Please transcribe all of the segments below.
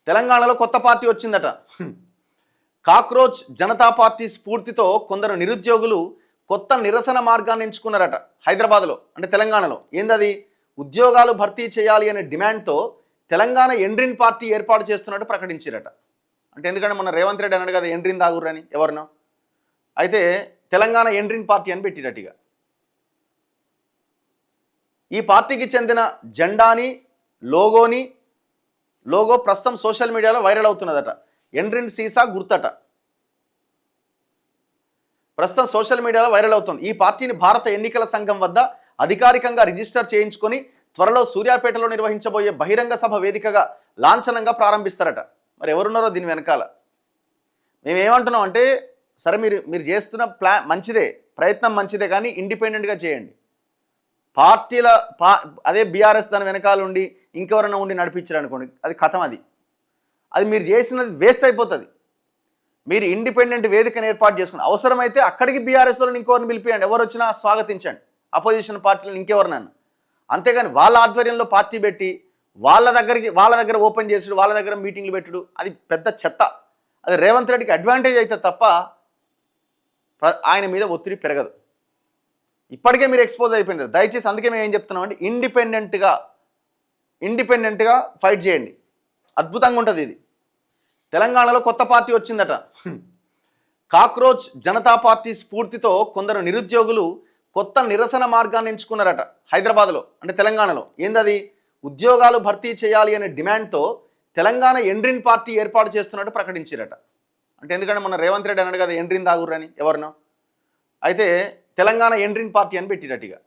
తెలంగాణలో కొత్త పార్టీ వచ్చిందట. కాక్రోచ్ జనతా పార్టీ స్ఫూర్తితో కొందరు నిరుద్యోగులు కొత్త నిరసన మార్గాన్ని ఎంచుకున్నారట. హైదరాబాద్లో అంటే తెలంగాణలో ఏందది, ఉద్యోగాలు భర్తీ చేయాలి అనే డిమాండ్తో తెలంగాణ ఎండ్రిన్ పార్టీ ఏర్పాటు చేస్తున్నట్టు ప్రకటించారట. అంటే ఎందుకంటే మొన్న రేవంత్ రెడ్డి అన్నాడు కదా ఎండ్రిన్ దాగుర్రని ఎవరినో, అయితే తెలంగాణ ఎండ్రిన్ పార్టీ అని పెట్టినట్టుగా. ఈ పార్టీకి చెందిన జెండాని లోగో ప్రస్తుతం సోషల్ మీడియాలో వైరల్ అవుతున్నదట. ఎండ్రిన్ సీసా గుర్తట ప్రస్తుతం సోషల్ మీడియాలో వైరల్ అవుతుంది. ఈ పార్టీని భారత ఎన్నికల సంఘం వద్ద అధికారికంగా రిజిస్టర్ చేయించుకొని త్వరలో సూర్యాపేటలో నిర్వహించబోయే బహిరంగ సభ వేదికగా లాంఛనంగా ప్రారంభిస్తారట. మరి ఎవరున్నారో దీని వెనకాల? మేమేమంటున్నాం అంటే, సరే మీరు చేస్తున్న మంచిదే, ప్రయత్నం మంచిదే, కానీ ఇండిపెండెంట్గా చేయండి. అదే బీఆర్ఎస్ దాని వెనకాల ఉండి ఇంకెవరైనా ఉండి నడిపించారు అనుకోండి, అది కథం. అది మీరు చేసినది వేస్ట్ అయిపోతుంది. మీరు ఇండిపెండెంట్ వేదికను ఏర్పాటు చేసుకుని అవసరమైతే అక్కడికి బీఆర్ఎస్ వాళ్ళని ఇంకెవరిని పిలిపియండి, ఎవరు వచ్చినా స్వాగతించండి, అపోజిషన్ పార్టీలను ఇంకెవరినన్నా. అంతేగాని వాళ్ళ ఆధ్వర్యంలో పార్టీ పెట్టి వాళ్ళ దగ్గర ఓపెన్ చేసుడు, వాళ్ళ దగ్గర మీటింగ్లు పెట్టుడు, అది పెద్ద చెత్త. అది రేవంత్ రెడ్డికి అడ్వాంటేజ్ అయితే తప్ప ఆయన మీద ఒత్తిడి పెరగదు. ఇప్పటికే మీరు ఎక్స్పోజ్ అయిపోయినారు. దయచేసి అందుకే మేము ఏం చెప్తున్నాం అంటే, ఇండిపెండెంట్గా ఫైట్ చేయండి, అద్భుతంగా ఉంటుంది. ఇది తెలంగాణలో కొత్త పార్టీ వచ్చిందట. కాక్రోచ్ జనతా పార్టీ స్ఫూర్తితో కొందరు నిరుద్యోగులు కొత్త నిరసన మార్గాన్ని ఎంచుకున్నారట. హైదరాబాద్లో అంటే తెలంగాణలో ఏందది, ఉద్యోగాలు భర్తీ చేయాలి అనే డిమాండ్తో తెలంగాణ ఎండ్రిన్ పార్టీ ఏర్పాటు చేస్తున్నట్టు ప్రకటించారట. అంటే ఎందుకంటే మొన్న రేవంత్ రెడ్డి అన్నాడు కదా ఎండ్రిన్ దాగుర్రని ఎవరినో, అయితే తెలంగాణ ఎండ్రిన్ పార్టీ అని పెట్టినట్టుగా.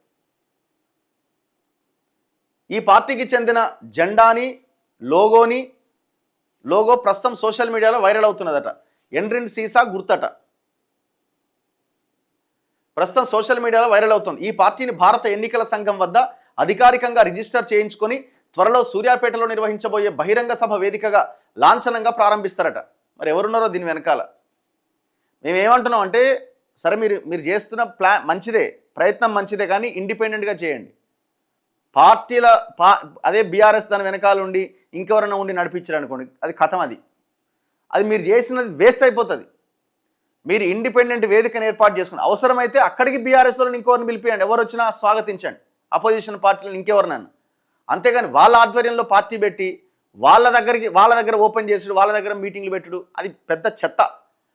ఈ పార్టీకి చెందిన జెండాని లోగో ప్రస్తుతం సోషల్ మీడియాలో వైరల్ అవుతున్నదట. ఎండ్రిన్ సీసా గుర్తట ప్రస్తుతం సోషల్ మీడియాలో వైరల్ అవుతుంది. ఈ పార్టీని భారత ఎన్నికల సంఘం వద్ద అధికారికంగా రిజిస్టర్ చేయించుకొని త్వరలో సూర్యాపేటలో నిర్వహించబోయే బహిరంగ సభ వేదికగా లాంఛనంగా ప్రారంభిస్తారట. మరి ఎవరున్నారో దీని వెనకాల? మేమేమంటున్నాం అంటే, సరే మీరు చేస్తున్న మంచిదే, ప్రయత్నం మంచిదే, కానీ ఇండిపెండెంట్గా చేయండి. అదే బీఆర్ఎస్ దాని వెనకాల ఉండి ఇంకెవరైనా ఉండి నడిపించారు అనుకోండి, అది కథం. అది మీరు చేసినది వేస్ట్ అయిపోతుంది. మీరు ఇండిపెండెంట్ వేదికను ఏర్పాటు చేసుకుని అవసరమైతే అక్కడికి బీఆర్ఎస్ వాళ్ళని ఇంకెవరిని పిలిపియండి, ఎవరు వచ్చినా స్వాగతించండి, అపోజిషన్ పార్టీలను ఇంకెవరినన్నా. అంతేగాని వాళ్ళ ఆధ్వర్యంలో పార్టీ పెట్టి వాళ్ళ దగ్గర ఓపెన్ చేసుడు, వాళ్ళ దగ్గర మీటింగ్లు పెట్టుడు, అది పెద్ద చెత్త.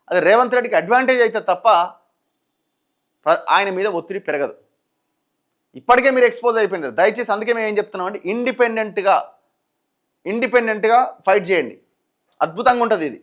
అది రేవంత్ రెడ్డికి అడ్వాంటేజ్ అయితే తప్ప ఆయన మీద ఒత్తిడి పెరగదు. ఇప్పటికే మీరు ఎక్స్పోజ్ అయిపోయినారు. దయచేసి అందుకే మేము ఏం చెప్తున్నాం అంటే, ఇండిపెండెంట్గా ఫైట్ చేయండి, అద్భుతంగా ఉంటుంది. ఇది